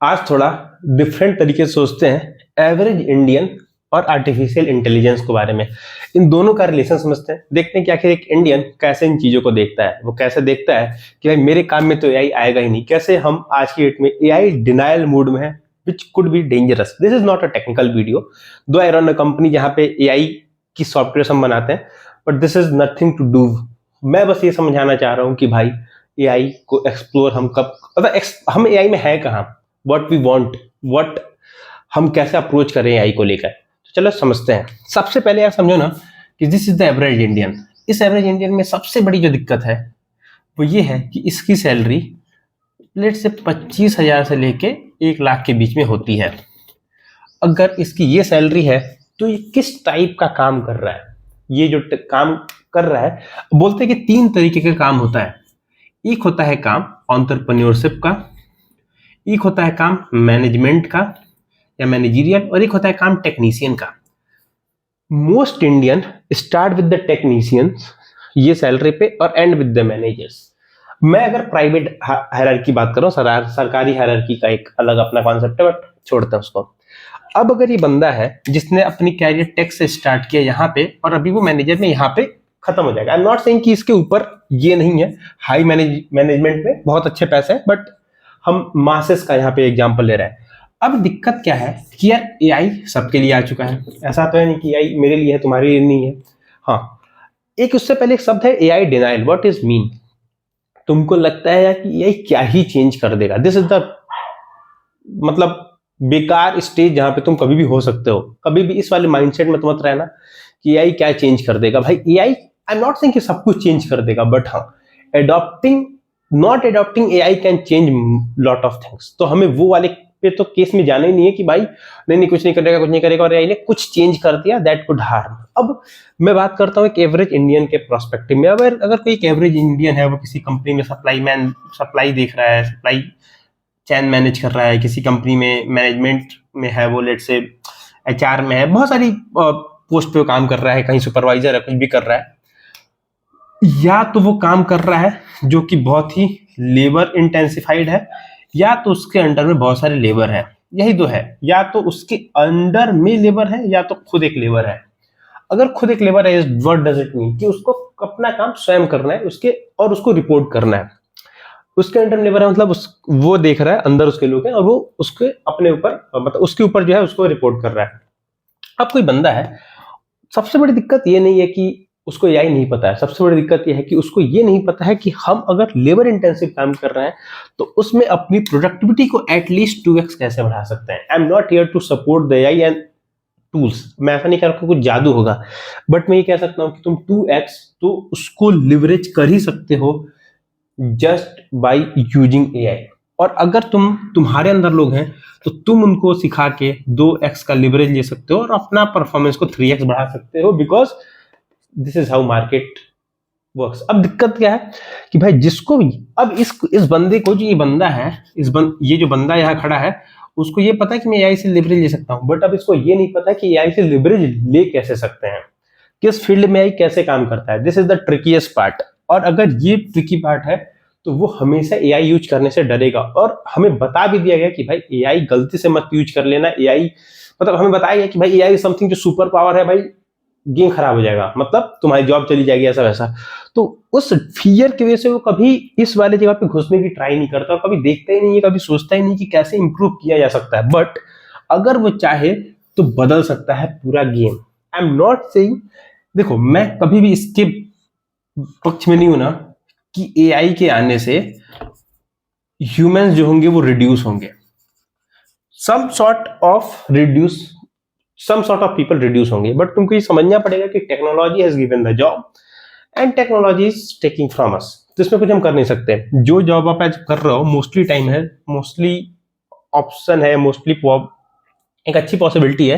आज थोड़ा डिफरेंट तरीके से सोचते हैं एवरेज इंडियन और आर्टिफिशियल इंटेलिजेंस के बारे में। इन दोनों का रिलेशन समझते हैं, देखते हैं कि आखिर एक इंडियन कैसे इन चीजों को देखता है। वो कैसे देखता है कि भाई मेरे काम में तो एआई आएगा ही नहीं, कैसे हम आज की डेट में एआई डिनायल मूड में है, which could be dangerous. This is not a technical video, दो आई रन अ कंपनी जहां पे एआई की सॉफ्टवेयर हम बनाते हैं, but this is nothing to do. मैं बस ये समझाना चाह रहा हूँ कि भाई एआई को एक्सप्लोर हम कब, मतलब हम एआई में है कहाँ, व्हाट वी वांट, व्हाट हम कैसे अप्रोच करें एआई को लेकर। तो चलो समझते हैं। सबसे पहले यार समझो ना कि this is the average Indian. इस एवरेज इंडियन में सबसे बड़ी जो दिक्कत है वो ये है कि इसकी सैलरी लेट से 25,000 से लेके 1 लाख के बीच में होती है। अगर इसकी ये सैलरी है तो ये किस टाइप का काम कर रहा है? ये जो काम कर रहा है, बोलते हैं कि 3 तरीके का काम होता है। एक होता है काम एंटरप्रेन्योरशिप का, एक होता है काम मैनेजमेंट का या मैनेजरियल, और एक होता है काम टेक्नीशियन का। Most Indian start with the technicians ये सैलरी पे और एंड विद द मैनेजर्स। मैं अगर प्राइवेट हायरार्की की बात करूं, सरकारी हायरार्की का एक अलग अपना कॉन्सेप्ट है, बट छोड़ते हैं उसको। अब अगर ये बंदा है जिसने अपनी कैरियर टेक से स्टार्ट किया यहाँ पे और अभी वो मैनेजर में यहाँ पे खत्म हो जाएगा। आई एम नॉट सेइंग कि इसके ऊपर ये नहीं है, हाई मैनेजमेंट में बहुत अच्छे पैसे हैं, बट हम मासेस का यहाँ पे एग्जांपल ले रहे हैं। अब दिक्कत क्या है कि यार एआई सबके लिए आ चुका है, ऐसा तो है नहीं कि एआई मेरे लिए है तुम्हारे लिए नहीं है। हाँ, एक उससे पहले एक शब्द है AI denial. What is mean? तुमको लगता है यार कि एआई क्या ही चेंज कर देगा? दिस इज द मतलब बेकार स्टेज जहां पे तुम कभी भी हो सकते हो। कभी भी इस वाले माइंडसेट में तुम मत रहना कि एआई क्या चेंज कर देगा। भाई AI, I am not saying कि सब कुछ चेंज कर देगा, बट हाँ, adopting not adopting AI can change lot of things. तो हमें वो वाले पे तो केस में जाना ही नहीं है कि भाई नहीं नहीं कुछ नहीं करेगा, कुछ नहीं करेगा और एआई ने कुछ चेंज कर दिया, दैट कुड हार्म। अब मैं बात करता हूँ एक एवरेज इंडियन के प्रोस्पेक्टिव में। अगर कोई एक एवरेज इंडियन है, वो किसी कंपनी में सप्लाई देख रहा है, सप्लाई चैन मैनेज कर रहा है, किसी कंपनी में मैनेजमेंट में है, वो लेट से एचआर में है, बहुत सारी पोस्ट पे काम कर रहा है, कहीं सुपरवाइजर है, कुछ भी कर रहा है, या तो वो काम कर रहा है जो कि बहुत ही लेबर इंटेंसिफाइड है, या तो उसके अंडर में बहुत सारे लेबर है। यही दो है, या तो उसके अंडर में लेबर है या तो खुद एक लेबर है। अगर खुद एक लेबर है, व्हाट डज इट मीन? कि उसको अपना काम स्वयं करना है उसके, और उसको रिपोर्ट करना है। उसके अंडर लेबर है मतलब वो देख रहा है अंदर उसके लोग हैं और वो उसके अपने ऊपर, मतलब उसके ऊपर जो है उसको रिपोर्ट कर रहा है। अब कोई बंदा है, सबसे बड़ी दिक्कत ये नहीं है कि उसको एआई नहीं पता है, सबसे बड़ी दिक्कत ये है कि उसको ये नहीं पता है कि हम अगर लेबर इंटेंसिव काम कर रहे हैं तो उसमें अपनी प्रोडक्टिविटी को एटलीस्ट 2x कैसे बढ़ा सकते हैं। I am not here to support the AI and tools, मैं ऐसा नहीं कह रहा कुछ जादू होगा, बट मैं ये कह सकता हूं कि तुम 2x तो उसको लिवरेज कर ही सकते हो जस्ट बाई यूजिंग एआई। और अगर तुम्हारे अंदर लोग हैं तो तुम उनको सिखा के 2x का लिवरेज ले सकते हो और अपना परफॉर्मेंस को 3x बढ़ा सकते हो, because this is how market works. अब दिक्कत क्या है कि भाई जिसको भी, अब इस बंदे को, जो ये बंदा है, ये जो बंदा यहाँ खड़ा है, उसको ये पता है कि मैं एआई से लिवरेज ले सकता हूँ, बट अब इसको ये नहीं पता कि एआई से लिवरेज ले कैसे सकते हैं, किस फील्ड में एआई कैसे काम करता है। This is the ट्रिकीएस्ट part. और अगर ये ट्रिकी पार्ट है तो वो हमेशा एआई यूज करने से डरेगा। और हमें बता भी दिया गया कि भाई एआई गलती से मत यूज कर लेना। एआई मतलब हमें बताया गया कि भाई एआई समथिंग जो सुपर पावर है, भाई गेम खराब हो जाएगा, मतलब तुम्हारी जॉब चली जाएगी, ऐसा वैसा। तो उस फियर की वजह से वो कभी इस वाले जगह पे घुसने की ट्राई नहीं करता, कभी देखता ही नहीं है, कभी सोचता ही नहीं कि कैसे इंप्रूव किया जा सकता है। बट अगर वो चाहे तो बदल सकता है पूरा game. I am not saying, देखो मैं कभी भी इसके पक्ष में नहीं हूं ना कि एआई के आने से ह्यूमंस जो होंगे वो रिड्यूस होंगे। Some sort of people reduce होंगे, बट तुमको ये समझना पड़ेगा कि technology has given the job and technology is taking from us. तो इसमें कुछ हम कर नहीं सकते। जो जॉब आप आज कर रहे हो, मोस्टली टाइम है, मोस्टली ऑप्शन है, मोस्टली एक अच्छी पॉसिबिलिटी है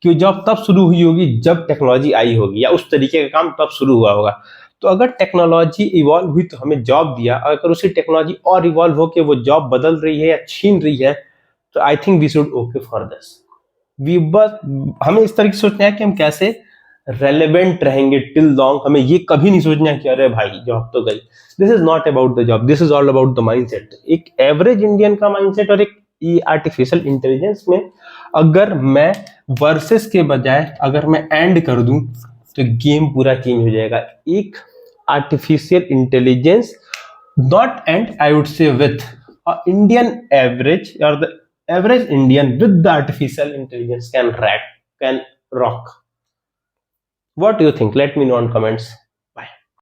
कि जॉब तब शुरू हुई होगी जब टेक्नोलॉजी आई होगी, या उस तरीके का काम तब शुरू हुआ होगा। तो अगर टेक्नोलॉजी इवॉल्व हुई तो हमें जॉब दिया, अगर उसी टेक्नोलॉजी और इवॉल्व होकर वो जॉब बदल रही है या छीन रही है, तो I think we should okay for this. बस हमें इस तरीके से सोचना है कि हम कैसे रेलेवेंट रहेंगे टिल लॉन्ग। हमें ये कभी नहीं सोचना कि अरे भाई जॉब तो गई। This is not about the job, this is all about the mindset. एक एवरेज इंडियन का माइंडसेट और एक ये आर्टिफिशियल इंटेलिजेंस में अगर मैं वर्सेस के बजाय अगर मैं एंड कर दूं तो गेम पूरा चेंज हो जाएगा। एक artificial intelligence not and I would say with Indian average और the average Indian with the artificial intelligence can rock. What do you think? Let me know in comments.